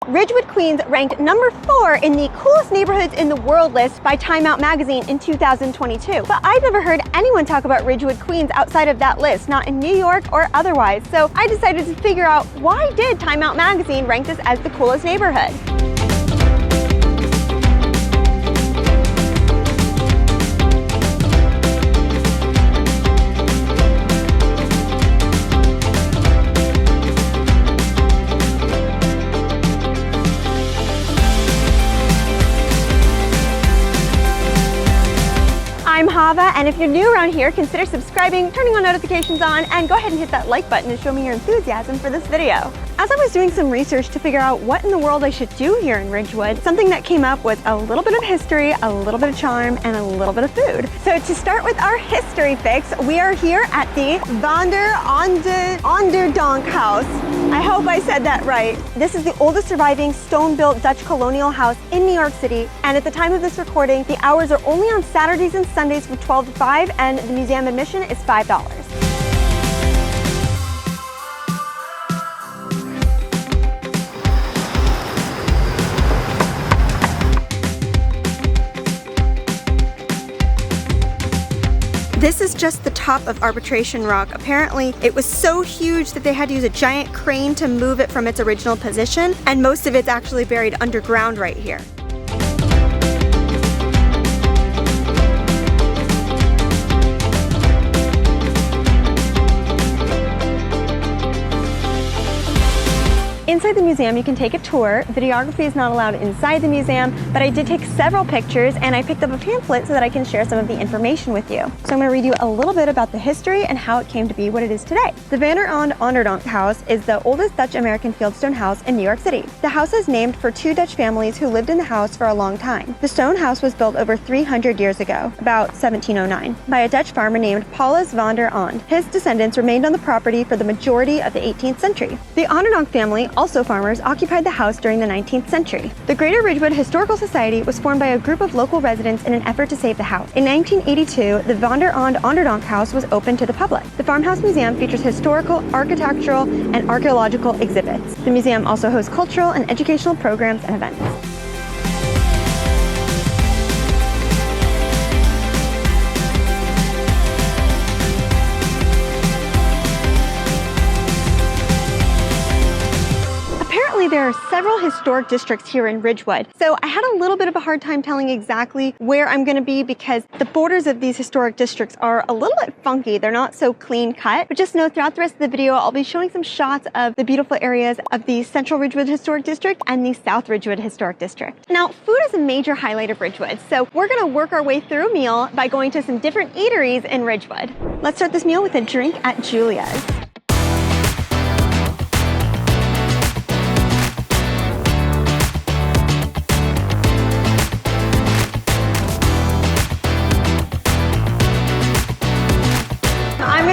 Ridgewood, Queens ranked number 4 in the coolest neighborhoods in the world list by Time Out magazine in 2022. But I've never heard anyone talk about Ridgewood, Queens outside of that list, not in New York or otherwise. So I decided to figure out, why did Time Out magazine rank this as the coolest neighborhood? I'm Hava, and if you're new around here, consider subscribing, turning on notifications on, and go ahead and hit that like button to show me your enthusiasm for this video. As I was doing some research to figure out what in the world I should do here in Ridgewood, something that came up was a little bit of history, a little bit of charm, and a little bit of food. So to start with our history fix, we are here at the Vander Ende-Onderdonk house. I hope I said that right. This is the oldest surviving stone-built Dutch colonial house in New York City, and at the time of this recording, the hours are only on Saturdays and Sundays from 12 to 5, and the museum admission is $5. This is just the top of Arbitration Rock. Apparently, it was so huge that they had to use a giant crane to move it from its original position, and most of it's actually buried underground right here. Inside the museum, you can take a tour. Videography is not allowed inside the museum, but I did take several pictures, and I picked up a pamphlet so that I can share some of the information with you. So I'm going to read you a little bit about the history and how it came to be what it is today. The Vander Ende-Onderdonk house is the oldest Dutch-American fieldstone house in New York City. The house is named for 2 Dutch families who lived in the house for a long time. The stone house was built over 300 years ago, about 1709, by a Dutch farmer named Paulus Vander Ond. His descendants remained on the property for the majority of the 18th century. The Onderdonk family, also farmers, occupied the house during the 19th century. The Greater Ridgewood Historical Society was formed by a group of local residents in an effort to save the house. In 1982, the Vander Ende-Onderdonk house was opened to the public. The Farmhouse Museum features historical, architectural, and archaeological exhibits. The museum also hosts cultural and educational programs and events. There are several historic districts here in Ridgewood, so I had a little bit of a hard time telling exactly where I'm going to be because the borders of these historic districts are a little bit funky. They're not so clean cut, but just know throughout the rest of the video I'll be showing some shots of the beautiful areas of the Central Ridgewood Historic District and the South Ridgewood Historic District. Now, food is a major highlight of Ridgewood, so we're going to work our way through a meal by going to some different eateries in Ridgewood. Let's start this meal with a drink at Julia's.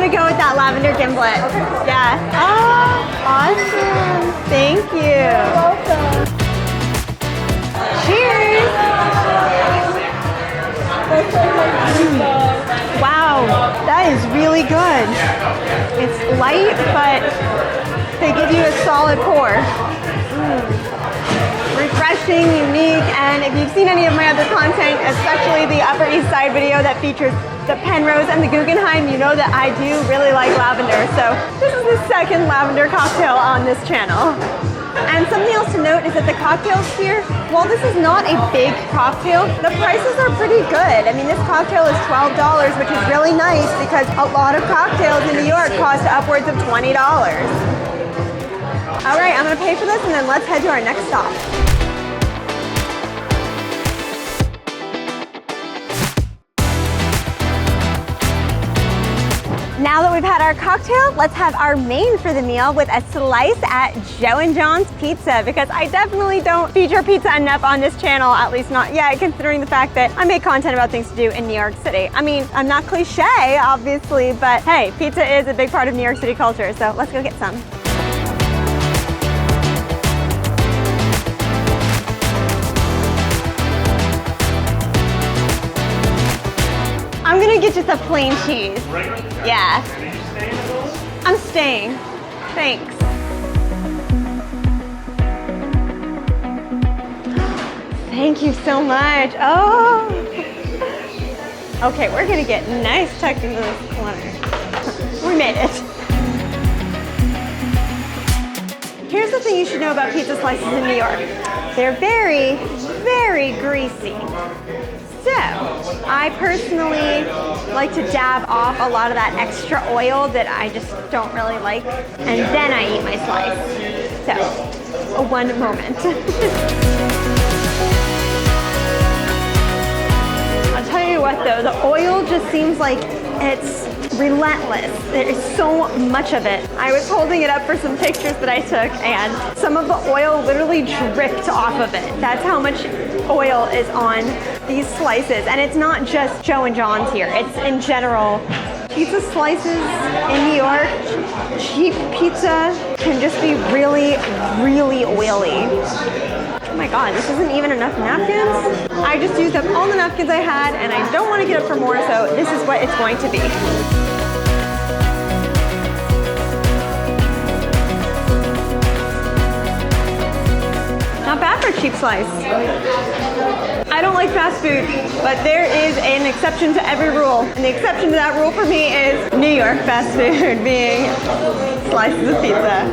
Go with that lavender gimlet. Okay. Yeah. Oh, awesome. Thank you. You're welcome. Cheers. Wow, that is really good. It's light, but they give you a solid pour. Refreshing, unique, and if you've seen any of my other content, especially the Upper East Side video that features the Penrose and the Guggenheim, you know that I do really like lavender. So this is the second lavender cocktail on this channel. And something else to note is that the cocktails here, while this is not a big cocktail, the prices are pretty good. I mean, this cocktail is $12, which is really nice because a lot of cocktails in New York cost upwards of $20. All right, I'm gonna pay for this and then let's head to our next stop. Now that we've had our cocktail, let's have our main for the meal with a slice at Joe and John's Pizza, because I definitely don't feature pizza enough on this channel, at least not yet, considering the fact that I make content about things to do in New York City. I mean, I'm not cliche, obviously, but hey, pizza is a big part of New York City culture, so let's go get some. I'm gonna get just a plain cheese. Yeah. I'm staying. Thanks. Thank you so much. Oh. Okay, we're gonna get nice tucked into this corner. We made it. Here's the thing you should know about pizza slices in New York. They're very, very greasy. So, I personally like to dab off a lot of that extra oil that I just don't really like, and then I eat my slice. So, one moment. I'll tell you what though, the oil just seems like it's relentless. There is so much of it. I was holding it up for some pictures that I took, and some of the oil literally dripped off of it. That's how much oil is on these slices. And it's not just Joe and John's here. It's in general. Pizza slices in New York, cheap pizza can just be really, really oily. Oh my God, this isn't even enough napkins. I just used up all the napkins I had, and I don't want to get up for more, so this is what it's going to be. Not bad for a cheap slice. I don't like fast food, but there is an exception to every rule. And the exception to that rule for me is New York fast food being slices of pizza.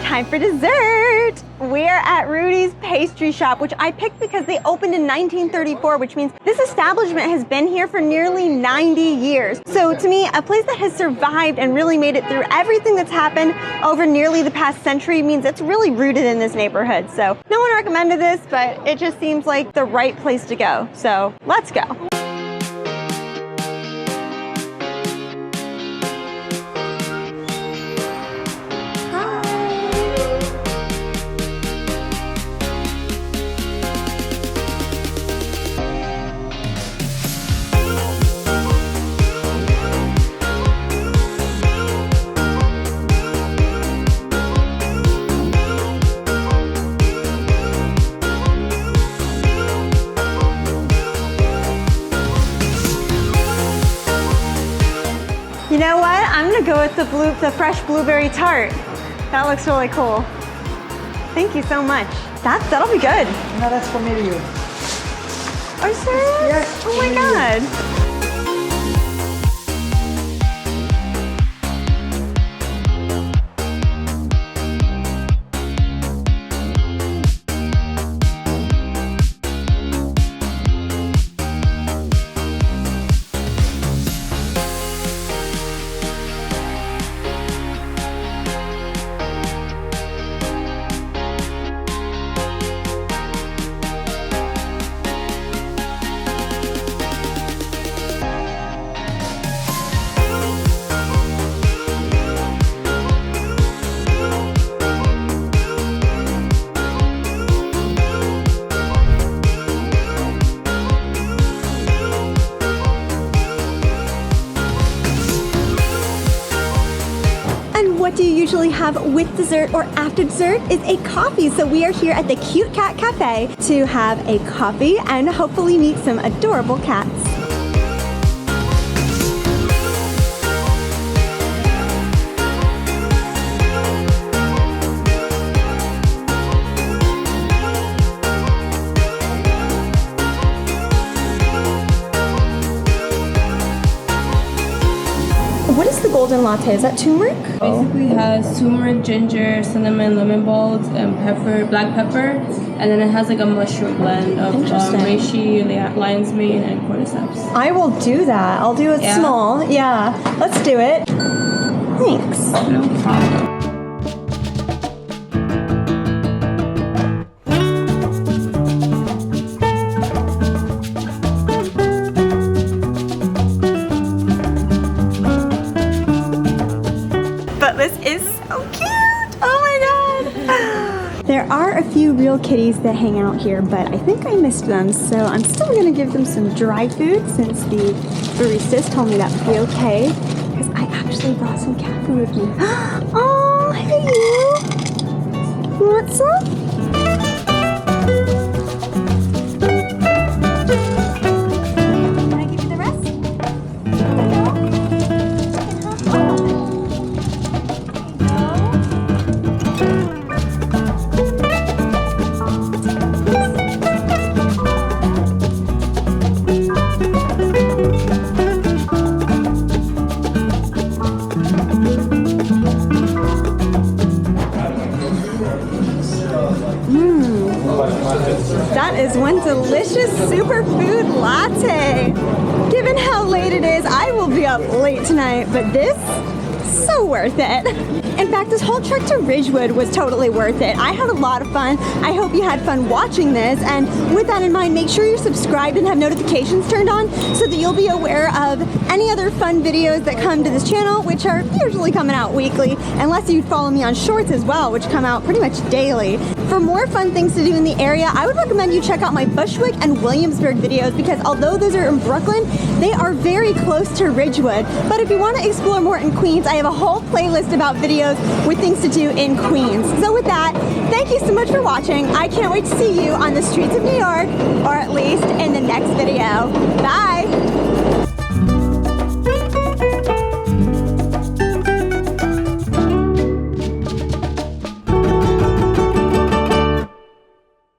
Time for dessert. We are at Rudy's Pastry Shop, which I picked because they opened in 1934, which means this establishment has been here for nearly 90 years. So to me, a place that has survived and really made it through everything that's happened over nearly the past century means it's really rooted in this neighborhood. So no one recommended this, but it just seems like the right place to go. So let's go. You know what? I'm gonna go with the fresh blueberry tart. That looks really cool. Thank you so much. That'll be good. No, that's for me to you. Are you serious? Yes. Oh my God. What do you usually have with dessert or after dessert is a coffee. So we are here at the Cute Cat Cafe to have a coffee and hopefully meet some adorable cats. What is the golden latte? Is that turmeric? Basically has turmeric, ginger, cinnamon, lemon balls, and pepper, black pepper, and then it has like a mushroom blend of reishi, lion's mane, and cordyceps. I will do that. I'll do it small. Yeah, let's do it. Thanks. No problem. This is so cute! Oh my God! There are a few real kitties that hang out here, but I think I missed them, so I'm still gonna give them some dry food since the baristas told me that would be okay, because I actually brought some cat food with me. Oh, hey you! You want some? is one delicious superfood latte. Given how late it is, I will be up late tonight, but this, so worth it. In fact, this whole trek to Ridgewood was totally worth it. I had a lot of fun. I hope you had fun watching this, and with that in mind, make sure you're subscribed and have notifications turned on so that you'll be aware of any other fun videos that come to this channel, which are usually coming out weekly, unless you follow me on shorts as well, which come out pretty much daily. For more fun things to do in the area, I would recommend you check out my Bushwick and Williamsburg videos, because although those are in Brooklyn, they are very close to Ridgewood. But if you want to explore more in Queens, I have a whole playlist about videos with things to do in Queens. So with that, thank you so much for watching. I can't wait to see you on the streets of New York, or at least in the next video. Bye!